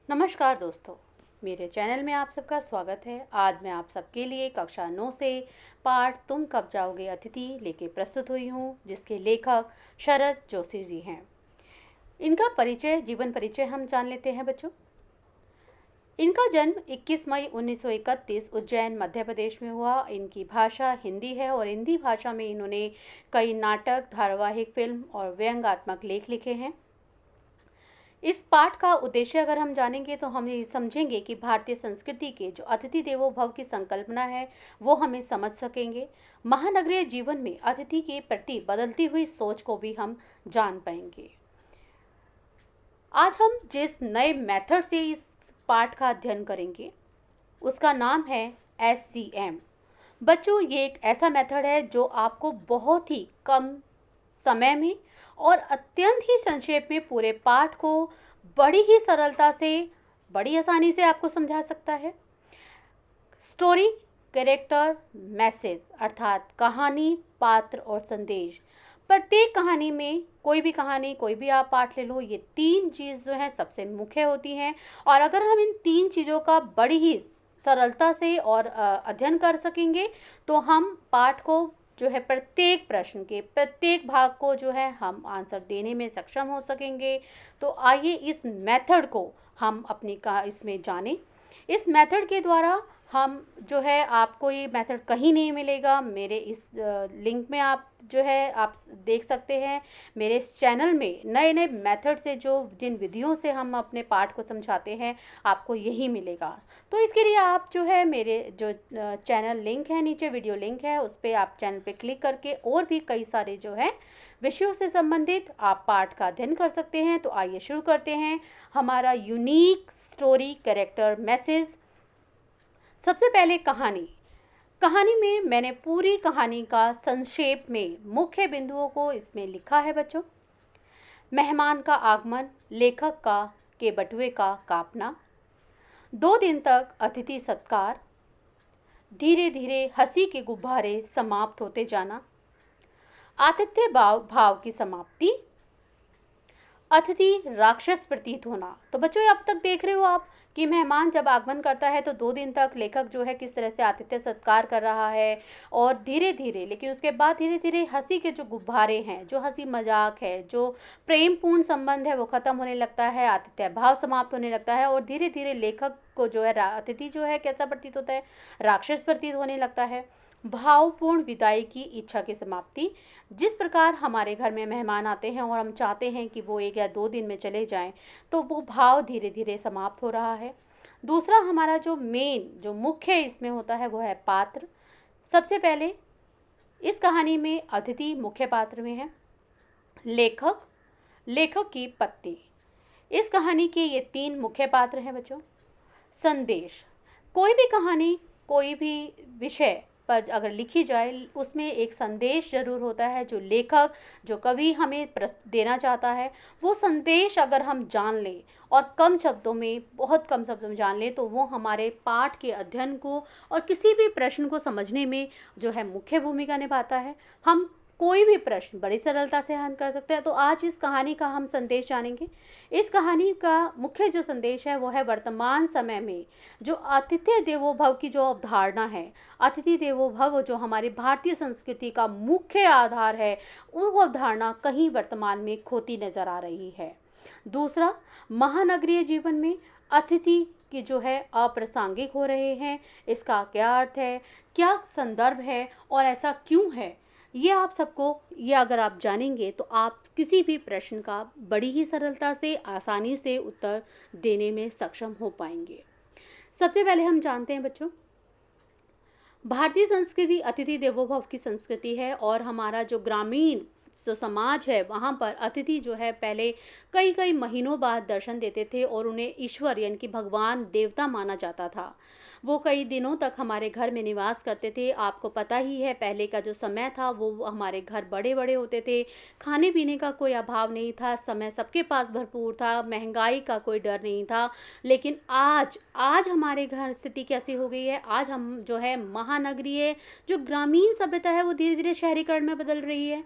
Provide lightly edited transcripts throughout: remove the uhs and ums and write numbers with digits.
नमस्कार दोस्तों, मेरे चैनल में आप सबका स्वागत है। आज मैं आप सबके लिए कक्षा 9 से पाठ तुम कब जाओगे अतिथि लेके प्रस्तुत हुई हूँ, जिसके लेखक शरद जोशी जी हैं। इनका परिचय, जीवन परिचय हम जान लेते हैं बच्चों। इनका जन्म 21 मई 1931 उज्जैन मध्य प्रदेश में हुआ। इनकी भाषा हिंदी है और हिंदी भाषा में इन्होंने कई नाटक, धारावाहिक, फिल्म और व्यंग्यात्मक लेख लिखे हैं। इस पाठ का उद्देश्य अगर हम जानेंगे तो हम ये समझेंगे कि भारतीय संस्कृति के जो अतिथि देवो भव की संकल्पना है वो हमें समझ सकेंगे। महानगरीय जीवन में अतिथि के प्रति बदलती हुई सोच को भी हम जान पाएंगे। आज हम जिस नए मेथड से इस पाठ का अध्ययन करेंगे उसका नाम है SCM। बच्चों, ये एक ऐसा मेथड है जो आपको बहुत ही कम समय में और अत्यंत ही संक्षेप में पूरे पाठ को बड़ी ही सरलता से, बड़ी आसानी से आपको समझा सकता है। स्टोरी, कैरेक्टर, मैसेज अर्थात कहानी, पात्र और संदेश। प्रत्येक कहानी में कोई भी आप पाठ ले लो, ये तीन चीज़ जो है सबसे मुख्य होती हैं। और अगर हम इन तीन चीज़ों का बड़ी ही सरलता से और अध्ययन कर सकेंगे तो हम पाठ को जो है प्रत्येक प्रश्न के प्रत्येक भाग को जो है हम आंसर देने में सक्षम हो सकेंगे। तो आइए इस मेथड को हम इसमें जानें। इस मेथड के द्वारा हम जो है, आपको ये मेथड कहीं नहीं मिलेगा। मेरे इस लिंक में आप जो है आप देख सकते हैं। मेरे इस चैनल में नए नए मेथड से जिन विधियों से हम अपने पाठ को समझाते हैं आपको यही मिलेगा। तो इसके लिए आप जो है मेरे जो चैनल लिंक है, नीचे वीडियो लिंक है, उस पर आप चैनल पे क्लिक करके और भी कई सारे जो है विषयों से संबंधित आप पाठ का अध्ययन कर सकते हैं। तो आइए शुरू करते हैं हमारा यूनिक स्टोरी, कैरेक्टर, मैसेज। सबसे पहले कहानी में मैंने पूरी कहानी का संक्षेप में मुख्य बिंदुओं को इसमें लिखा है बच्चों। मेहमान का आगमन, लेखक का के बटुए का कापना, 2 दिन तक अतिथि सत्कार, धीरे धीरे हंसी के गुब्बारे समाप्त होते जाना, आतिथ्य भाव की समाप्ति, अतिथि राक्षस प्रतीत होना। तो बच्चों, अब तक देख रहे हो आप कि मेहमान जब आगमन करता है तो 2 दिन तक लेखक जो है किस तरह से आतिथ्य सत्कार कर रहा है और धीरे धीरे, लेकिन उसके बाद धीरे धीरे हंसी के जो गुब्बारे हैं, जो हंसी मजाक है, जो प्रेमपूर्ण संबंध है वो ख़त्म होने लगता है, आतिथ्य भाव समाप्त होने लगता है और धीरे धीरे लेखक को जो है अतिथि जो है कैसा प्रतीत होता है, राक्षस प्रतीत होने लगता है। भावपूर्ण विदाई की इच्छा की समाप्ति। जिस प्रकार हमारे घर में मेहमान आते हैं और हम चाहते हैं कि वो 1 या 2 दिन में चले जाएं, तो वो भाव धीरे धीरे समाप्त हो रहा है। दूसरा हमारा जो मुख्य इसमें होता है वो है पात्र। सबसे पहले इस कहानी में अतिथि मुख्य पात्र में है, लेखक की पत्नी। इस कहानी के ये 3 मुख्य पात्र हैं बच्चों। संदेश, कोई भी कहानी, कोई भी विषय पर अगर लिखी जाए उसमें एक संदेश ज़रूर होता है जो लेखक, जो कवि हमें देना चाहता है। वो संदेश अगर हम जान लें और बहुत कम शब्दों में जान लें तो वो हमारे पाठ के अध्ययन को और किसी भी प्रश्न को समझने में जो है मुख्य भूमिका निभाता है। हम कोई भी प्रश्न बड़ी सरलता से हल कर सकते हैं। तो आज इस कहानी का हम संदेश जानेंगे। इस कहानी का मुख्य जो संदेश है वो है वर्तमान समय में जो आतिथ्य देवो भव की जो अवधारणा है, अतिथि देवो भव जो हमारी भारतीय संस्कृति का मुख्य आधार है, वो अवधारणा कहीं वर्तमान में खोती नजर आ रही है। दूसरा, महानगरीय जीवन में अतिथि की जो है अप्रासंगिक हो रहे हैं। इसका क्या अर्थ है, क्या संदर्भ है और ऐसा क्यों है, ये अगर आप जानेंगे तो आप किसी भी प्रश्न का बड़ी ही सरलता से, आसानी से उत्तर देने में सक्षम हो पाएंगे। सबसे पहले हम जानते हैं बच्चों, भारतीय संस्कृति अतिथि देवो भव की संस्कृति है और हमारा जो ग्रामीण जो समाज है वहाँ पर अतिथि जो है पहले कई कई महीनों बाद दर्शन देते थे और उन्हें ईश्वर यानी कि भगवान, देवता माना जाता था। वो कई दिनों तक हमारे घर में निवास करते थे। आपको पता ही है पहले का जो समय था वो हमारे घर बड़े बड़े होते थे, खाने पीने का कोई अभाव नहीं था, समय सबके पास भरपूर था, महंगाई का कोई डर नहीं था। लेकिन आज हमारे घर स्थिति कैसी हो गई है, आज हम जो है महानगरीय जो ग्रामीण सभ्यता है वो धीरे धीरे शहरीकरण में बदल रही है।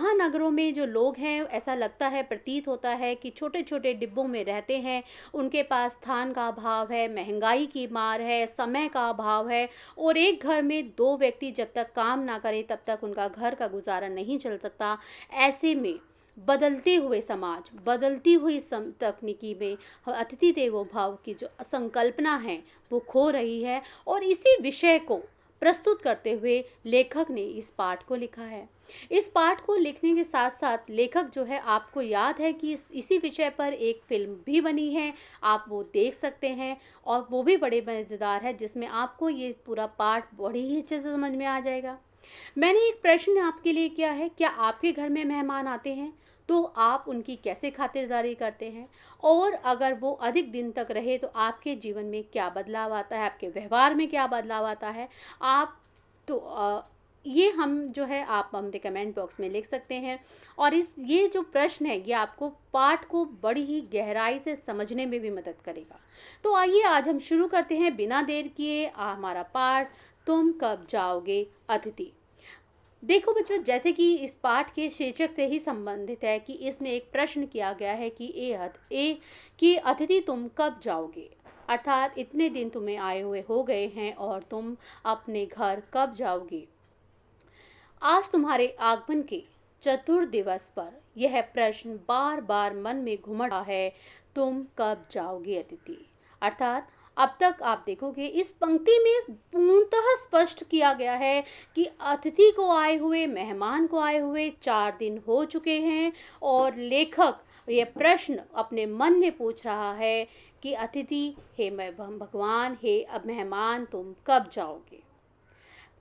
महानगरों में जो लोग हैं ऐसा लगता है, प्रतीत होता है कि छोटे छोटे डिब्बों में रहते हैं, उनके पास स्थान का अभाव है, महंगाई की मार है, समय का अभाव है, और एक घर में दो व्यक्ति जब तक काम ना करें तब तक उनका घर का गुजारा नहीं चल सकता। ऐसे में बदलते हुए समाज, बदलती हुई तकनीकी में अतिथि देवो भव की जो संकल्पना है वो खो रही है, और इसी विषय को प्रस्तुत करते हुए लेखक ने इस पाठ को लिखा है। इस पाठ को लिखने के साथ साथ लेखक जो है, आपको याद है कि इसी विषय पर एक फिल्म भी बनी है, आप वो देख सकते हैं, और वो भी बड़े मज़ेदार है, जिसमें आपको ये पूरा पाठ बड़ी ही अच्छे से समझ में आ जाएगा। मैंने एक प्रश्न आपके लिए किया है, क्या आपके घर में मेहमान आते हैं तो आप उनकी कैसे खातिरदारी करते हैं, और अगर वो अधिक दिन तक रहे तो आपके जीवन में क्या बदलाव आता है, आपके व्यवहार में क्या बदलाव आता है। आप तो ये हम जो है आप हमने कमेंट बॉक्स में लिख सकते हैं, और ये जो प्रश्न है ये आपको पाठ को बड़ी ही गहराई से समझने में भी मदद करेगा। तो आइए आज हम शुरू करते हैं बिना देर किए हमारा पाठ, तुम कब जाओगे अतिथि। देखो बच्चों, जैसे कि इस पाठ के शीर्षक से ही संबंधित है कि इसमें एक प्रश्न किया गया है कि अतिथि तुम कब जाओगे, अर्थात इतने दिन तुम्हें आए हुए हो गए हैं और तुम अपने घर कब जाओगे। आज तुम्हारे आगमन के चतुर्थ दिवस पर यह प्रश्न बार बार मन में घुमा रहा है, तुम कब जाओगे अतिथि। अर्थात अब तक आप देखोगे इस पंक्ति में पूर्णतः स्पष्ट किया गया है कि अतिथि को आए हुए, मेहमान को आए हुए 4 दिन हो चुके हैं, और लेखक यह प्रश्न अपने मन में पूछ रहा है कि अतिथि, हे मैं भगवान, हे अब मेहमान, तुम कब जाओगे।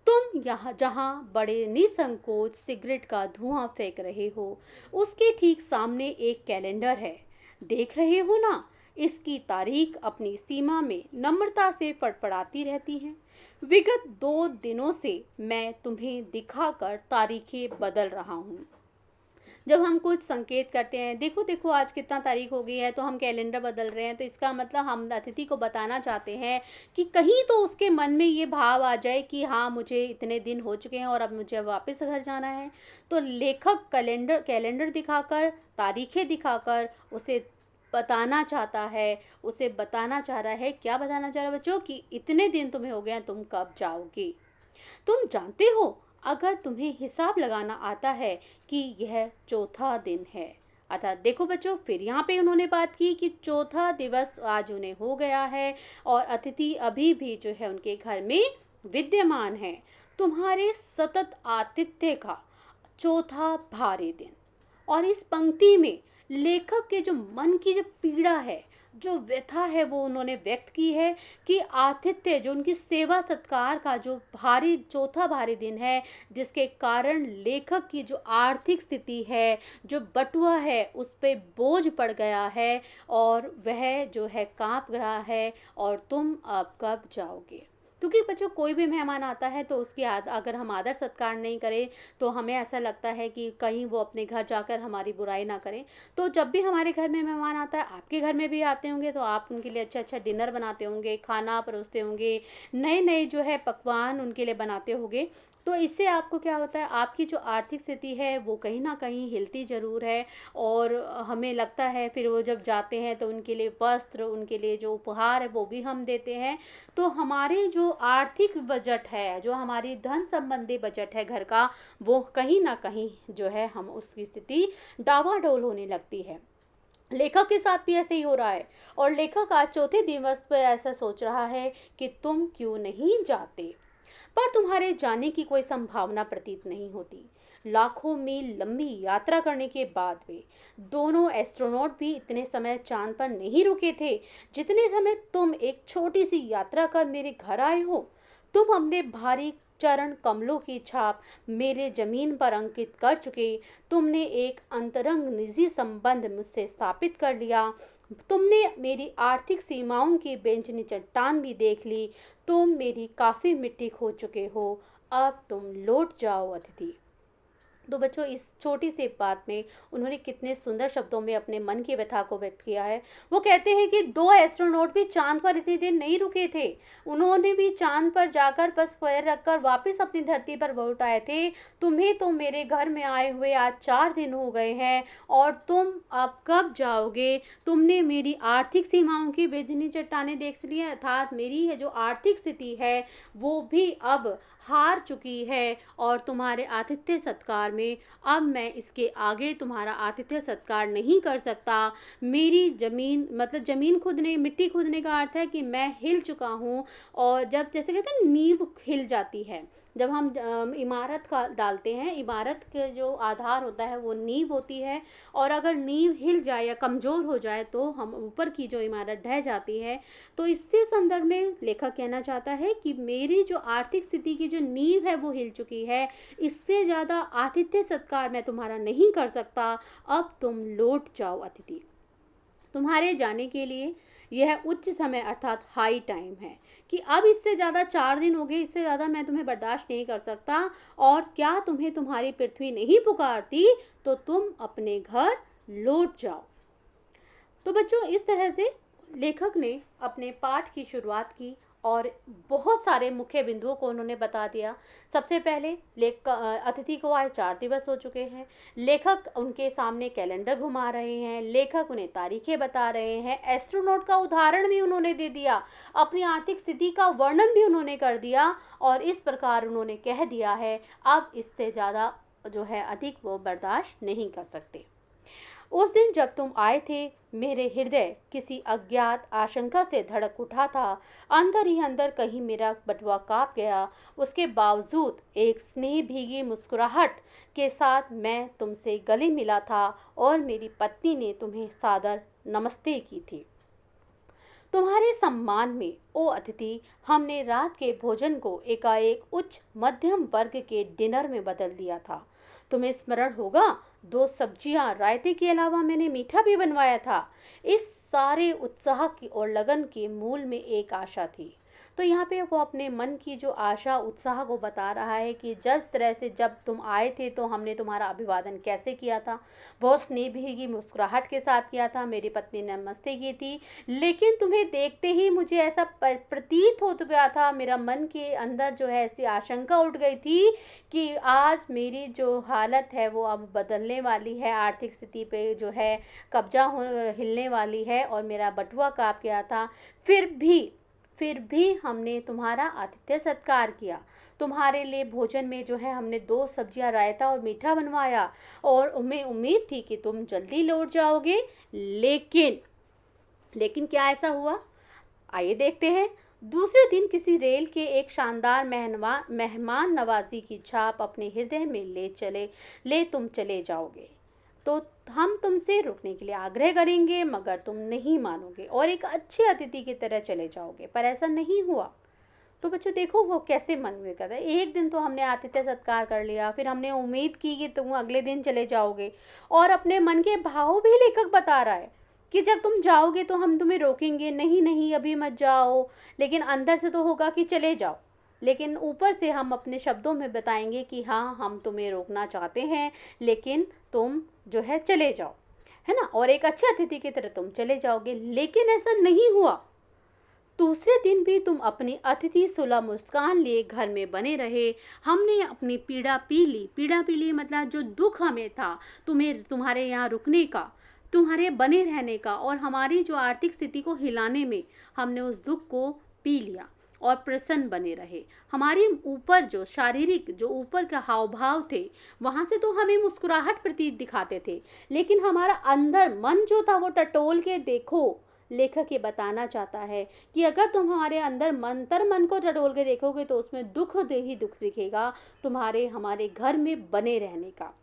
तुम यहाँ जहाँ बड़े निसंकोच सिगरेट का धुआं फेंक रहे हो, उसके ठीक सामने एक कैलेंडर है, देख रहे हो ना। इसकी तारीख अपनी सीमा में नम्रता से फड़फड़ाती रहती है। विगत 2 दिनों से मैं तुम्हें दिखाकर तारीखें बदल रहा हूँ। जब हम कुछ संकेत करते हैं, देखो देखो आज कितना तारीख हो गई है, तो हम कैलेंडर बदल रहे हैं, तो इसका मतलब हम अतिथि को बताना चाहते हैं कि कहीं तो उसके मन में ये भाव आ जाए कि हाँ, मुझे इतने दिन हो चुके हैं और अब मुझे वापस घर जाना है। तो लेखक कैलेंडर दिखाकर, तारीखें दिखाकर उसे बताना चाहता है, उसे बताना चाह रहा है। क्या बताना चाह रहा है बच्चों? कि इतने दिन तुम्हें हो गए हैं, तुम कब जाओगे। तुम जानते हो, अगर तुम्हें हिसाब लगाना आता है कि यह चौथा दिन है। अर्थात देखो बच्चों, फिर यहाँ पे उन्होंने बात की कि चौथा दिवस आज उन्हें हो गया है और अतिथि अभी भी जो है उनके घर में विद्यमान है। तुम्हारे सतत आतिथ्य का चौथा भारी दिन। और इस पंक्ति में लेखक के जो मन की जो पीड़ा है, जो व्यथा है, वो उन्होंने व्यक्त की है कि आतिथ्य, जो उनकी सेवा सत्कार का जो चौथा भारी दिन है, जिसके कारण लेखक की जो आर्थिक स्थिति है, जो बटुआ है, उस पे बोझ पड़ गया है और वह जो है कांप रहा है। और तुम अब कब जाओगे। क्योंकि बच्चों, कोई भी मेहमान आता है तो उसकी अगर हम आदर सत्कार नहीं करें तो हमें ऐसा लगता है कि कहीं वो अपने घर जाकर हमारी बुराई ना करें। तो जब भी हमारे घर में मेहमान आता है, आपके घर में भी आते होंगे, तो आप उनके लिए अच्छा अच्छा डिनर बनाते होंगे, खाना परोसते होंगे, नए नए जो है पकवान उनके लिए बनाते होंगे। तो इससे आपको क्या होता है, आपकी जो आर्थिक स्थिति है वो कहीं ना कहीं हिलती ज़रूर है। और हमें लगता है फिर वो जब जाते हैं तो उनके लिए वस्त्र, उनके लिए जो उपहार है वो भी हम देते हैं। तो हमारे जो आर्थिक बजट है, जो हमारी धन संबंधी बजट है घर का, वो कहीं ना कहीं जो है हम उसकी स्थिति डावाडोल होने लगती है। लेखक के साथ भी ऐसे ही हो रहा है, और लेखक आज चौथे दिवस पर ऐसा सोच रहा है कि तुम क्यों नहीं जाते, पर तुम्हारे जाने की कोई संभावना प्रतीत नहीं होती। लाखों मील लंबी यात्रा करने के बाद वे दोनों एस्ट्रोनॉट भी इतने समय चांद पर नहीं रुके थे जितने समय तुम एक छोटी सी यात्रा कर मेरे घर आए हो। तुम अपने भारी चरण कमलों की छाप मेरे जमीन पर अंकित कर चुके। तुमने एक अंतरंग निजी संबंध मुझसे स्थापित कर लिया। तुमने मेरी आर्थिक सीमाओं की बेंचनी चट्टान भी देख ली। तुम मेरी काफ़ी मिट्टी खो चुके हो। अब तुम लौट जाओ अतिथि। तो बच्चों इस छोटी सी बात में उन्होंने कितने सुंदर शब्दों में अपने मन की व्यथा को व्यक्त किया है। वो कहते हैं कि 2 एस्ट्रोनॉट भी चाँद पर इतनी देर नहीं रुके थे। उन्होंने भी चाँद पर जाकर बस पैर रखकर वापस अपनी धरती पर लौट आए थे। तुम्हें तो मेरे घर में आए हुए आज 4 दिन हो गए हैं और तुम अब कब जाओगे? तुमने मेरी आर्थिक सीमाओं की बेचैनी चट्टानें देख ली हैं, अर्थात मेरी है जो आर्थिक स्थिति है वो भी अब हार चुकी है और तुम्हारे आतिथ्य सत्कार में अब मैं इसके आगे तुम्हारा आतिथ्य सत्कार नहीं कर सकता। मेरी ज़मीन मतलब ज़मीन खुदने मिट्टी खुदने का अर्थ है कि मैं हिल चुका हूँ। और जब जैसे कहते हैं नींव हिल जाती है, जब हम इमारत का डालते हैं, इमारत के जो आधार होता है वो नींव होती है, और अगर नींव हिल जाए या कमज़ोर हो जाए तो हम ऊपर की जो इमारत ढह जाती है। तो इससे संदर्भ में लेखक कहना चाहता है कि मेरी जो आर्थिक स्थिति की जो नींव है वो हिल चुकी है, इससे ज़्यादा आतिथ्य सत्कार मैं तुम्हारा नहीं कर सकता। अब तुम लौट जाओ अतिथि। तुम्हारे जाने के लिए यह उच्च समय अर्थात हाई टाइम है कि अब इससे ज़्यादा 4 दिन हो गए, इससे ज़्यादा मैं तुम्हें बर्दाश्त नहीं कर सकता। और क्या तुम्हें तुम्हारी पृथ्वी नहीं पुकारती तो तुम अपने घर लौट जाओ। तो बच्चों इस तरह से लेखक ने अपने पाठ की शुरुआत की और बहुत सारे मुख्य बिंदुओं को उन्होंने बता दिया। सबसे पहले अतिथि को आए 4 दिवस हो चुके हैं। लेखक उनके सामने कैलेंडर घुमा रहे हैं, लेखक उन्हें तारीखें बता रहे हैं, एस्ट्रोनॉट का उदाहरण भी उन्होंने दे दिया, अपनी आर्थिक स्थिति का वर्णन भी उन्होंने कर दिया और इस प्रकार उन्होंने कह दिया है अब इससे ज़्यादा जो है अधिक वो बर्दाश्त नहीं कर सकते। उस दिन जब तुम आए थे मेरे हृदय किसी अज्ञात आशंका से धड़क उठा था। अंदर ही अंदर कहीं मेरा बटुआ काँप गया। उसके बावजूद एक स्नेह भीगी मुस्कुराहट के साथ मैं तुमसे गले मिला था और मेरी पत्नी ने तुम्हें सादर नमस्ते की थी। तुम्हारे सम्मान में ओ अतिथि हमने रात के भोजन को एकाएक उच्च मध्यम वर्ग के डिनर में बदल दिया था। तुम्हें स्मरण होगा 2 सब्जियां रायते के अलावा मैंने मीठा भी बनवाया था। इस सारे उत्साह की और लगन के मूल में एक आशा थी। तो यहाँ पे वो अपने मन की जो आशा उत्साह को बता रहा है कि जिस तरह से जब तुम आए थे तो हमने तुम्हारा अभिवादन कैसे किया था, बहुत स्नेह भीगी मुस्कुराहट के साथ किया था, मेरी पत्नी ने नमस्ते की थी। लेकिन तुम्हें देखते ही मुझे ऐसा प्रतीत हो गया था, मेरा मन के अंदर जो है ऐसी आशंका उठ गई थी कि आज मेरी जो हालत है वो अब बदलने वाली है, आर्थिक स्थिति पे जो है कब्जा हिलने वाली है और मेरा बटुआ काँप गया था। फिर भी हमने तुम्हारा आतिथ्य सत्कार किया। तुम्हारे लिए भोजन में जो है हमने 2 सब्जियां रायता और मीठा बनवाया और हमें उम्मीद थी कि तुम जल्दी लौट जाओगे। लेकिन क्या ऐसा हुआ? आइए देखते हैं। दूसरे दिन किसी रेल के एक शानदार मेहमान नवाजी की छाप अपने हृदय में ले तुम चले जाओगे तो हम तुमसे रुकने के लिए आग्रह करेंगे, मगर तुम नहीं मानोगे और एक अच्छे अतिथि की तरह चले जाओगे। पर ऐसा नहीं हुआ। तो बच्चों देखो वो कैसे मन में करता है। एक दिन तो हमने आतिथ्य सत्कार कर लिया, फिर हमने उम्मीद की कि तुम अगले दिन चले जाओगे, और अपने मन के भाव भी लेखक बता रहा है कि जब तुम जाओगे तो हम तुम्हें रोकेंगे, नहीं नहीं अभी मत जाओ, लेकिन अंदर से तो होगा कि चले जाओ, लेकिन ऊपर से हम अपने शब्दों में बताएंगे कि हाँ हम तुम्हें रोकना चाहते हैं लेकिन तुम जो है चले जाओ, है ना, और एक अच्छे अतिथि की तरह तुम चले जाओगे। लेकिन ऐसा नहीं हुआ। दूसरे दिन भी तुम अपनी अतिथि सुलभ मुस्कान लिए घर में बने रहे। हमने अपनी पीड़ा पी ली मतलब जो दुख हमें था तुम्हारे यहाँ रुकने का, तुम्हारे बने रहने का और हमारी जो आर्थिक स्थिति को हिलाने में, हमने उस दुख को पी लिया और प्रसन्न बने रहे। हमारे ऊपर जो शारीरिक जो ऊपर का हाव भाव थे वहाँ से तो हमें मुस्कुराहट प्रतीत दिखाते थे, लेकिन हमारा अंदर मन जो था वो टटोल के देखो। लेखक ये बताना चाहता है कि अगर तुम हमारे अंदर मन को टटोल के देखोगे तो उसमें दुख ही दुख दिखेगा तुम्हारे हमारे घर में बने रहने का।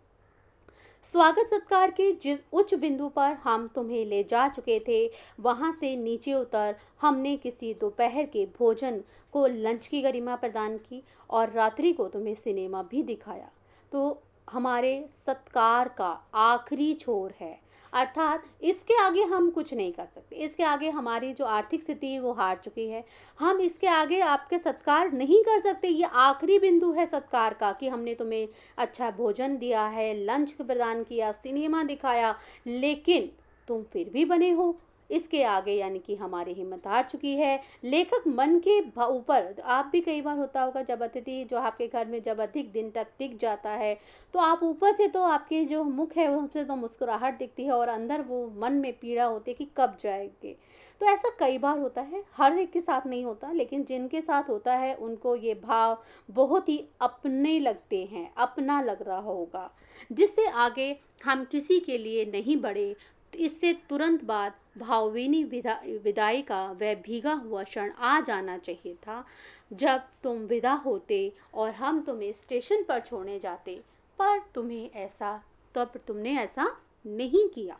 स्वागत सत्कार के जिस उच्च बिंदु पर हम तुम्हें ले जा चुके थे वहाँ से नीचे उतर हमने किसी दोपहर के भोजन को लंच की गरिमा प्रदान की और रात्रि को तुम्हें सिनेमा भी दिखाया। तो हमारे सत्कार का आखिरी छोर है। अर्थात इसके आगे हम कुछ नहीं कर सकते, इसके आगे हमारी जो आर्थिक स्थिति है वो हार चुकी है, हम इसके आगे आपके सत्कार नहीं कर सकते। ये आखिरी बिंदु है सत्कार का कि हमने तुम्हें अच्छा भोजन दिया है, लंच प्रदान किया, सिनेमा दिखाया, लेकिन तुम फिर भी बने हो। इसके आगे यानी कि हमारी हिम्मत हार चुकी है। लेखक मन के ऊपर, आप भी कई बार होता होगा जब अतिथि जो आपके घर में जब अधिक दिन तक टिक जाता है तो आप ऊपर से तो आपके जो मुख है उससे तो मुस्कुराहट दिखती है और अंदर वो मन में पीड़ा होती है कि कब जाएंगे। तो ऐसा कई बार होता है, हर एक के साथ नहीं होता, लेकिन जिनके साथ होता है उनको ये भाव बहुत ही अपने लगते हैं, अपना लग रहा होगा, जिससे आगे हम किसी के लिए नहीं बढ़े। इससे तुरंत बाद भावभीनी विदाई का वह भीगा हुआ क्षण आ जाना चाहिए था जब तुम विदा होते और हम तुम्हें स्टेशन पर छोड़ने जाते, पर तुमने ऐसा नहीं किया।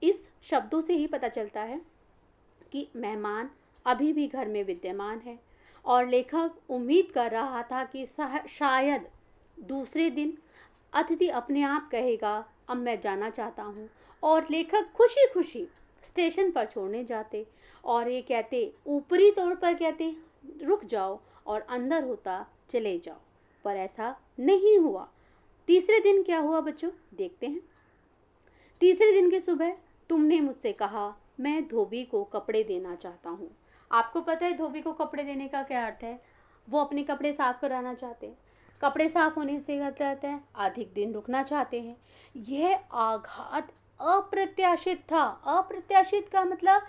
इस शब्दों से ही पता चलता है कि मेहमान अभी भी घर में विद्यमान है और लेखक उम्मीद कर रहा था कि शायद दूसरे दिन अतिथि अपने आप कहेगा अब मैं जाना चाहता हूँ, और लेखक खुशी खुशी स्टेशन पर छोड़ने जाते और ये कहते, ऊपरी तौर पर कहते रुक जाओ, और अंदर होता चले जाओ, पर ऐसा नहीं हुआ। तीसरे दिन क्या हुआ बच्चों, देखते हैं। तीसरे दिन की सुबह तुमने मुझसे कहा मैं धोबी को कपड़े देना चाहता हूँ। आपको पता है धोबी को कपड़े देने का क्या अर्थ है? वो अपने कपड़े साफ कराना चाहते हैं। कपड़े साफ होने से कहता है अधिक दिन रुकना चाहते हैं। यह आघात अप्रत्याशित था। अप्रत्याशित का मतलब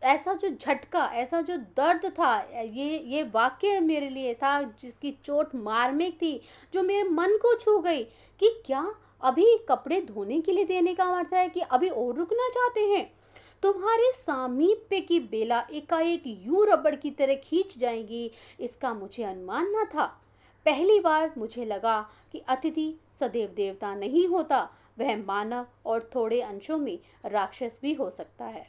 ऐसा जो झटका, ऐसा जो दर्द था, ये वाक्य मेरे लिए था जिसकी चोट मार्मिक थी, जो मेरे मन को छू गई कि क्या अभी कपड़े धोने के लिए देने का अर्थ है कि अभी और रुकना चाहते हैं? तुम्हारे सामीप्य की बेला एकाएक यूं रबड़ की तरह खींच जाएगी, इसका मुझे अनुमान न था। पहली बार मुझे लगा कि अतिथि सदैव देवता नहीं होता, वह मानव और थोड़े अंशों में राक्षस भी हो सकता है।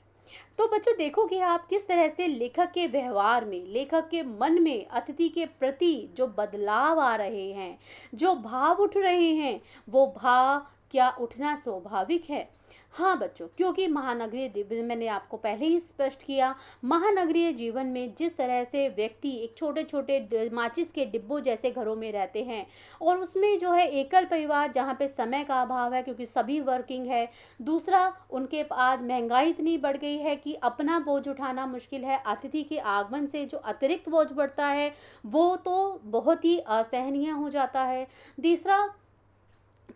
तो बच्चों देखोगे आप किस तरह से लेखक के व्यवहार में, लेखक के मन में अतिथि के प्रति जो बदलाव आ रहे हैं, जो भाव उठ रहे हैं, वो भाव क्या उठना स्वाभाविक है। हाँ बच्चों, क्योंकि मैंने आपको पहले ही स्पष्ट किया, महानगरीय जीवन में जिस तरह से व्यक्ति एक छोटे छोटे माचिस के डिब्बों जैसे घरों में रहते हैं, और उसमें जो है एकल परिवार जहाँ पे समय का अभाव है क्योंकि सभी वर्किंग है, दूसरा उनके पास महंगाई इतनी बढ़ गई है कि अपना बोझ उठाना मुश्किल है, अतिथि के आगमन से जो अतिरिक्त बोझ बढ़ता है वो तो बहुत ही असहनीय हो जाता है। तीसरा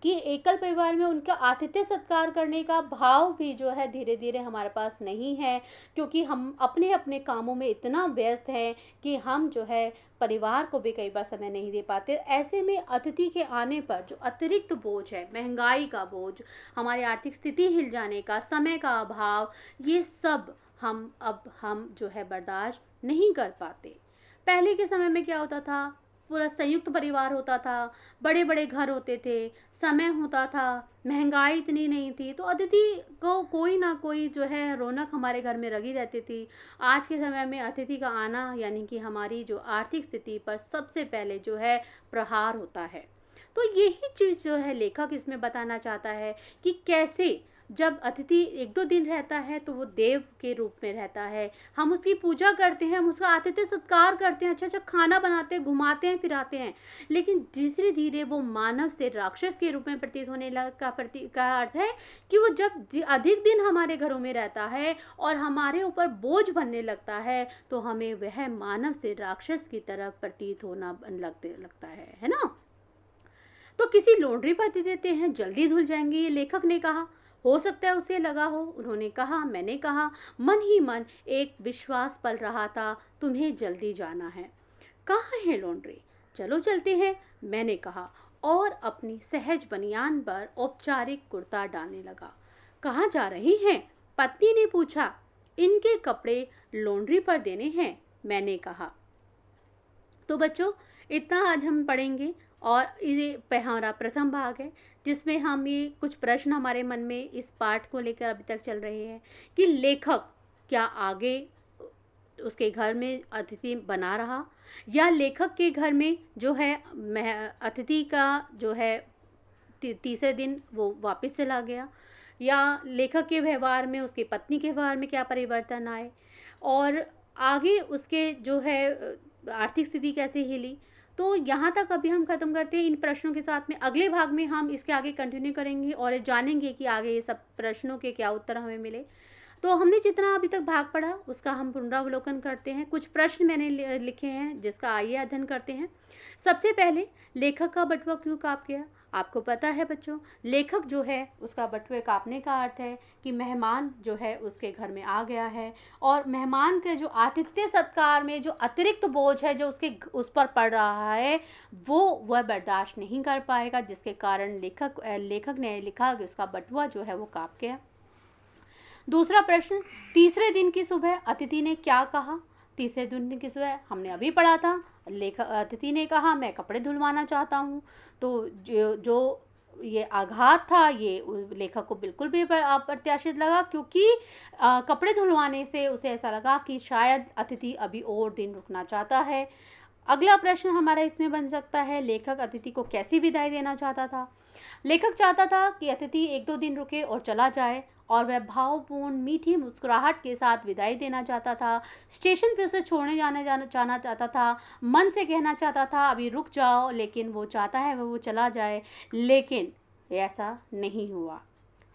कि एकल परिवार में उनका आतिथ्य सत्कार करने का भाव भी जो है धीरे धीरे हमारे पास नहीं है, क्योंकि हम अपने अपने कामों में इतना व्यस्त हैं कि हम जो है परिवार को भी कई बार समय नहीं दे पाते। ऐसे में अतिथि के आने पर जो अतिरिक्त बोझ है, महंगाई का बोझ, हमारी आर्थिक स्थिति हिल जाने का, समय का अभाव, ये सब हम जो है बर्दाश्त नहीं कर पाते। पहले के समय में क्या होता था, पूरा संयुक्त परिवार होता था, बड़े बड़े घर होते थे, समय होता था, महंगाई इतनी नहीं थी, तो अतिथि को कोई ना कोई जो है रौनक हमारे घर में लगी रहती थी। आज के समय में अतिथि का आना यानी कि हमारी जो आर्थिक स्थिति पर सबसे पहले जो है प्रहार होता है। तो यही चीज़ जो है लेखक इसमें बताना चाहता है कि कैसे जब अतिथि एक दो दिन रहता है तो वो देव के रूप में रहता है, हम उसकी पूजा करते हैं, हम उसका आतिथ्य सत्कार करते हैं, अच्छा अच्छा खाना बनाते हैं, घुमाते हैं फिराते हैं, लेकिन धीरे धीरे वो मानव से राक्षस के रूप में प्रतीत होने का अर्थ है कि वो जब अधिक दिन हमारे घरों में रहता है और हमारे ऊपर बोझ बनने लगता है तो हमें वह मानव से राक्षस की तरफ प्रतीत होना लगता है ना। तो किसी लॉन्ड्री पर दे देते हैं, जल्दी धुल जाएंगे, ये लेखक ने कहा। हो सकता है उसे लगा हो, उन्होंने कहा, मैंने कहा, मन ही मन एक विश्वास पल रहा था, तुम्हें जल्दी जाना है। कहाँ है लॉन्ड्री? चलो चलते हैं, मैंने कहा और अपनी सहज बनियान पर औपचारिक कुर्ता डालने लगा। कहाँ जा रही हैं? पत्नी ने पूछा। इनके कपड़े लॉन्ड्री पर देने हैं, मैंने कहा। तो बच्चों इतना आज हम पढ़ेंगे, और ये हमारा प्रथम भाग है जिसमें हम ये कुछ प्रश्न हमारे मन में इस पाठ को लेकर अभी तक चल रहे हैं कि लेखक क्या आगे उसके घर में अतिथि बना रहा, या लेखक के घर में जो है अतिथि का जो है तीसरे दिन वो वापस चला गया, या लेखक के व्यवहार में, उसकी पत्नी के व्यवहार में क्या परिवर्तन आए, और आगे उसके जो है आर्थिक स्थिति कैसे हिली। तो यहाँ तक अभी हम ख़त्म करते हैं इन प्रश्नों के साथ में। अगले भाग में हम इसके आगे कंटिन्यू करेंगे और जानेंगे कि आगे ये सब प्रश्नों के क्या उत्तर हमें मिले। तो हमने जितना अभी तक भाग पढ़ा उसका हम पुनरावलोकन करते हैं। कुछ प्रश्न मैंने लिखे हैं जिसका आइए अध्ययन करते हैं। सबसे पहले, लेखक का बटुआ क्यों काप गया? आपको पता है बच्चों, लेखक जो है उसका बटुए कापने का अर्थ है कि मेहमान जो है उसके घर में आ गया है, और मेहमान के जो आतिथ्य सत्कार में जो अतिरिक्त बोझ है जो उस पर पड़ रहा है वो वह बर्दाश्त नहीं कर पाएगा, जिसके कारण लेखक ने लिखा कि उसका बटुआ जो है वो काप गया। दूसरा प्रश्न, तीसरे दिन की सुबह अतिथि ने क्या कहा? तीसरे दिन की सुबह हमने अभी पढ़ा था, अतिथि ने कहा मैं कपड़े धुलवाना चाहता हूँ। तो जो ये आघात था ये लेखक को बिल्कुल भी अप्रत्याशित लगा, क्योंकि कपड़े धुलवाने से उसे ऐसा लगा कि शायद अतिथि अभी और दिन रुकना चाहता है। अगला प्रश्न हमारा इसमें बन सकता है, लेखक अतिथि को कैसी विदाई देना चाहता था? लेखक चाहता था कि अतिथि 1-2 दिन रुके और चला जाए, और वह भावपूर्ण मीठी मुस्कुराहट के साथ विदाई देना चाहता था। स्टेशन पे उसे छोड़ने जाना चाहता था, मन से कहना चाहता था अभी रुक जाओ, लेकिन वो चाहता है वो चला जाए, लेकिन ऐसा नहीं हुआ,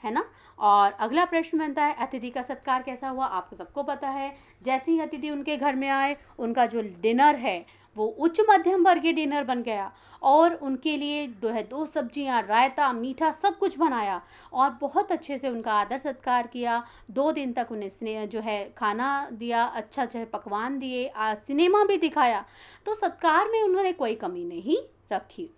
है ना। और अगला प्रश्न बनता है, अतिथि का सत्कार कैसा हुआ? आपको सबको पता है, जैसे ही अतिथि उनके घर में आए उनका जो डिनर है वो उच्च मध्यम वर्गीय डिनर बन गया, और उनके लिए 2 सब्जियां, रायता, मीठा सब कुछ बनाया और बहुत अच्छे से उनका आदर सत्कार किया। 2 दिन तक उन्हें स्नेह जो है खाना दिया, अच्छा अच्छा पकवान दिए, सिनेमा भी दिखाया। तो सत्कार में उन्होंने कोई कमी नहीं रखी।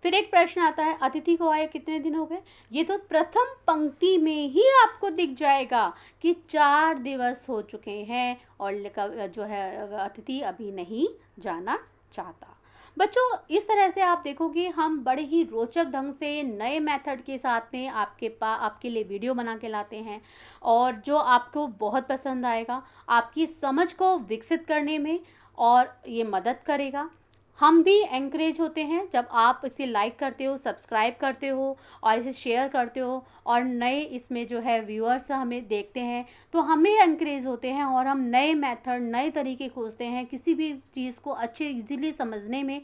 फिर एक प्रश्न आता है, अतिथि को आए कितने दिन हो गए? ये तो प्रथम पंक्ति में ही आपको दिख जाएगा कि 4 दिवस हो चुके हैं और जो है अतिथि अभी नहीं जाना चाहता। बच्चों, इस तरह से आप देखोगे हम बड़े ही रोचक ढंग से नए मेथड के साथ में आपके लिए वीडियो बना के लाते हैं, और जो आपको बहुत पसंद आएगा, आपकी समझ को विकसित करने में और ये मदद करेगा। हम भी एंकरेज होते हैं जब आप इसे लाइक करते हो, सब्सक्राइब करते हो और इसे शेयर करते हो, और नए इसमें जो है व्यूअर्स हमें देखते हैं, तो हमें एंकरेज होते हैं और हम नए मेथड, नए तरीके खोजते हैं किसी भी चीज़ को अच्छे इजीली समझने में।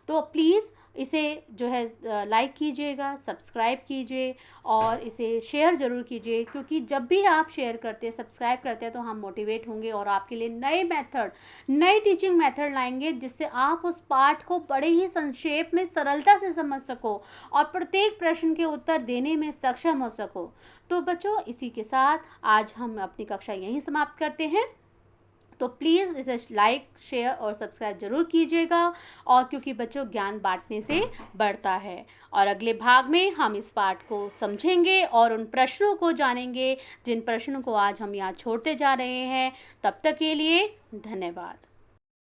तो प्लीज़ इसे जो है लाइक कीजिएगा, सब्सक्राइब कीजिए और इसे शेयर ज़रूर कीजिए, क्योंकि जब भी आप शेयर करते हैं, सब्सक्राइब करते हैं, तो हम मोटिवेट होंगे और आपके लिए नए मेथड, नए टीचिंग मेथड लाएंगे, जिससे आप उस पाठ को बड़े ही संक्षेप में सरलता से समझ सको और प्रत्येक प्रश्न के उत्तर देने में सक्षम हो सको। तो बच्चों, इसी के साथ आज हम अपनी कक्षा यहीं समाप्त करते हैं। तो प्लीज़ इसे लाइक, शेयर और सब्सक्राइब जरूर कीजिएगा, और क्योंकि बच्चों ज्ञान बांटने से बढ़ता है। और अगले भाग में हम इस पाठ को समझेंगे और उन प्रश्नों को जानेंगे जिन प्रश्नों को आज हम यहाँ छोड़ते जा रहे हैं। तब तक के लिए धन्यवाद।